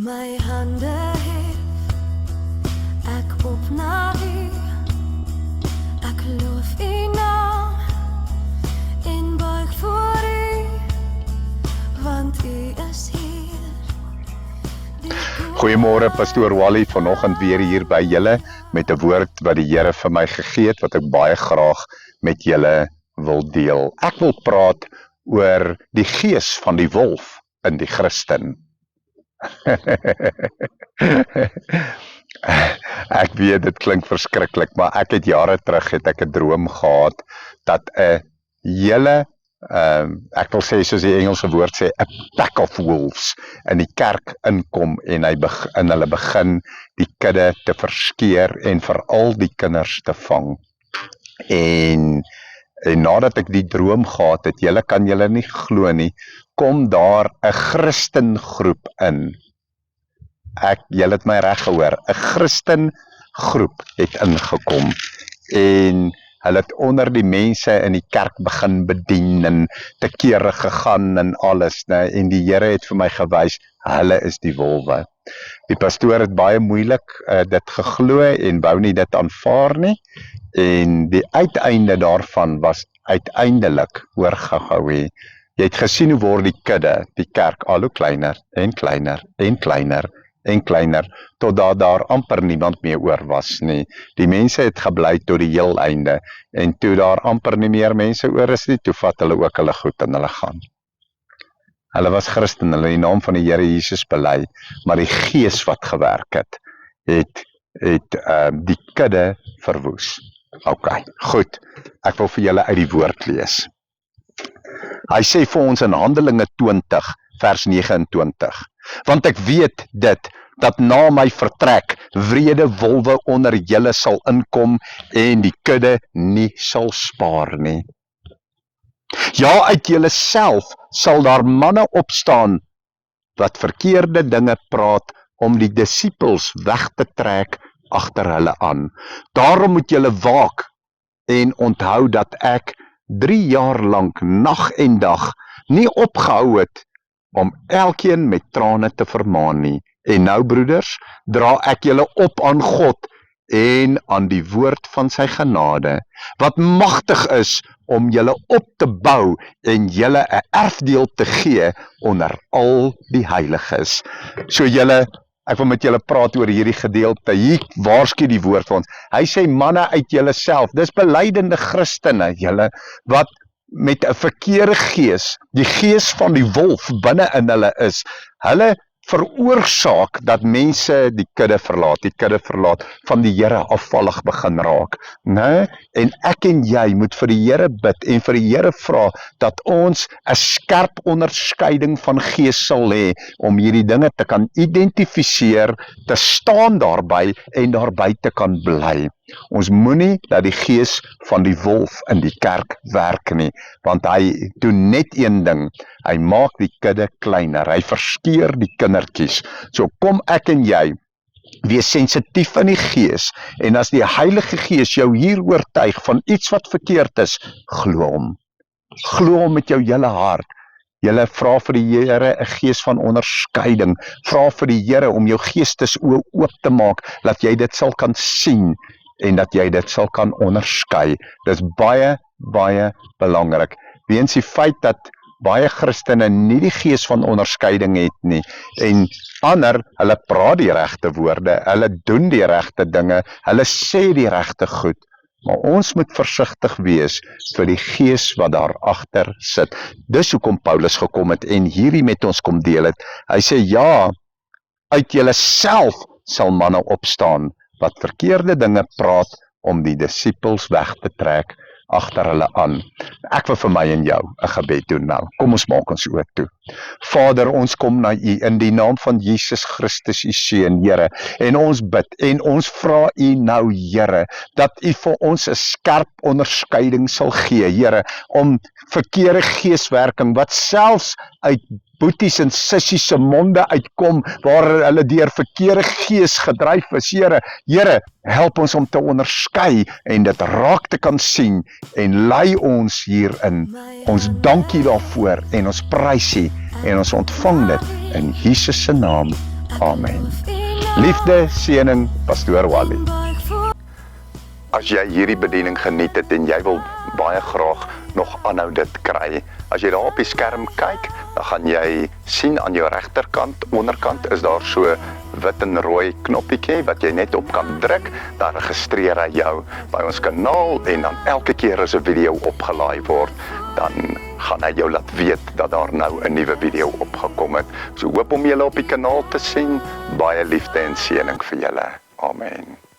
My hande hef ek op na U. Ek loof U naam en buig voor U, want U is hier. Goeiemôre Pastoor Wally, vanoggend weer hier by julle met 'n woord wat die Here vir my gegee het wat ek baie graag met julle wil deel. Ek wil praat oor die gees van die wolf in die Christen. Ek weet dit klink verskriklik, maar ek het jare terug 'n droom gehad dat 'n hele ek wil sê soos die Engelse woord sê, a pack of wolves in die kerk inkom en hulle begin die kudde te verskeer en veral die kinders te vang. En nadat ek die droom gehad het, kan julle nie glo nie, kom daar 'n Christengroep in. Julle het my reg gehoor, 'n Christengroep het ingekom en hulle het onder die mense in die kerk begin bedien en te kere gegaan en alles, né? En die Here het vir my gewys, hulle is die wolwe. Die pastoor het baie moeilik dit geglo en wou nie dit aanvaar nie. En die uiteinde daarvan was uiteindelik, hoor gou-gou hê, jy het gesien hoe word die kudde, die kerk al hoe kleiner en kleiner en kleiner en kleiner, totdat daar amper niemand meer oor was nie. Die mense het gebly tot die heel einde, en toe daar amper nie meer mense oor is nie, toe vat hulle ook hulle goed en hulle gaan. Hulle was Christen, hulle in die naam van die Here Jesus bely, maar die gees wat gewerk het die kudde verwoes. Ok, goed, ek wil vir julle uit die woord lees. Hy sê vir ons in Handelinge 20, vers 29, want ek weet dit, dat na my vertrek, wrede wolwe onder julle sal inkom, en die kudde nie sal spaar nie. Ja, uit julle self sal daar manne opstaan, wat verkeerde dinge praat, om die disippels weg te trek agter hulle aan. Daarom moet julle waak, en onthou dat ek 3 jaar lank, nag en dag, nie opgehou het, om elkeen met trane te vermaan nie. En nou broeders, dra ek julle op aan God, en aan die woord van sy genade, wat magtig is, om julle op te bou, en julle 'n erfdeel te gee, onder al die heiliges. So julle, ek wil met julle praat oor hierdie gedeelte, hier waarsku die woord vir ons. Hy sê manne uit julle self, dis belydende Christene, julle, wat met 'n verkeerde gees, die gees van die wolf binne in hulle is, hulle veroorsaak dat mense die kudde verlaat, van die Here afvallig begin raak, né? En ek en jy moet vir die Here bid en vir die Here vra dat ons 'n skerp onderskeiding van gees sal hê om hierdie dinge te kan identifiseer, te staan daarby en daarby te kan bly. Ons moenie dat die gees van die wolf in die kerk werk nie, want hy doen net een ding, hy maak die kudde kleiner, hy verskeer die kindertjies. So kom ek en jy, wees sensitief in die gees, en as die Heilige Gees jou hier oortuig van iets wat verkeerd is, glo hom met jou hele hart. Julle vra vir die Here 'n gees van onderskeiding, vra vir die Here om jou geestesoë oop te maak, dat jy dit sal kan sien, en dat jy dit sal kan onderskei. Dit is baie, baie belangrik, weens die feit dat baie Christene nie die gees van onderskeiding het nie, en ander, hulle praat die regte woorde, hulle doen die regte dinge, hulle sê die regte goed, maar ons moet versigtig wees vir die gees wat daar agter sit. Dis hoekom Paulus gekom het en hierdie met ons kom deel het. Hy sê ja, uit julle self sal manne opstaan, wat verkeerde dinge praat, om die disippels weg te trek agter hulle aan. Ek wil vir my en jou 'n gebed doen nou. Kom ons maak ons oë toe. Vader, ons kom na U in die naam van Jesus Christus, U Seun, Here, en ons bid en ons vra U nou, Here, dat U vir ons 'n skerp onderskeiding sal gee, Here, om verkeerde geeswerking wat selfs uit boeties en sissies se monde uitkom, waar hulle deur verkeerde gees gedryf is. Here, help ons om te onderskei en dit raak te kan sien, en lei ons hierin. Ons dank U daarvoor en ons prys U en ons ontvang dit in Jesus se naam. Amen. Liefde, seëning, Pastoor Wally. Buig voor As jy hierdie bediening geniet het en jy wil baie graag nog aanhou dit kry, as jy daar op die skerm kyk, dan gaan jy sien aan jou regterkant, onderkant is daar so wit en rooi knoppietjie wat jy net op kan druk, dan registreer hy jou by ons kanaal en dan elke keer as 'n video opgelaai word, dan gaan hy jou laat weet dat daar nou 'n nuwe video opgekom het. So hoop om julle op die kanaal te sien, baie liefde en seëning vir julle. Amen.